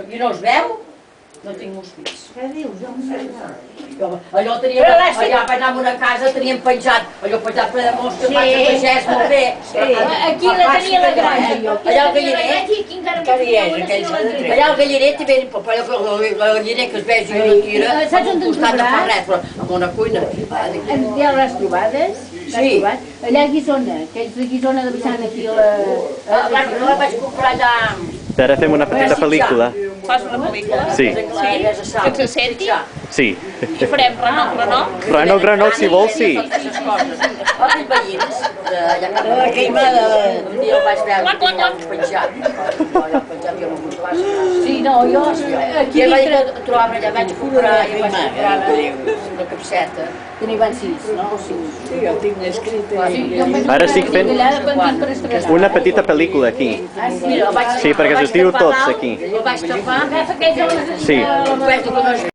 I no es veu? No tinc mosquits. Què dius? Allò teníem, allà per anar a una casa teníem penjat, allò penjat ple de mosques, vaig de pagès, molt bé. Aquí la tenia la granja, jo. Allà al galliner, allà al galliner també, però el galliner que es vegi una tira, Saps on al te'n costat de trobaràs? res, però amb una cuina. Ja l'has trobades? Sí. Allà a Guissona, aquells de Guissona de Vicent aquí a la... La vaig comprar allà... Ara fem una petita pel·lícula. Fas una pel·lícula? Sí. Que se senti? Sí. I farem renó. Granó, si vols, sí. Aquestes coses. Els veïns d'allà cap a la Queimada, un dia el vaig veure penjat. Allò penjat i amb un glaç. Sí, no, jo aquí I vaig dintre... trobar allà, vaig comprar una capseta. Que n'hi van 6, no? O 5. Sí, jo tinc escrit. Ara estic fent una petita pel·lícula aquí. Mira, el vaig Sí, perquè us diu tots aquí. El vaig tapar. Agafa aquells homes... Sí. Vaig dir que no es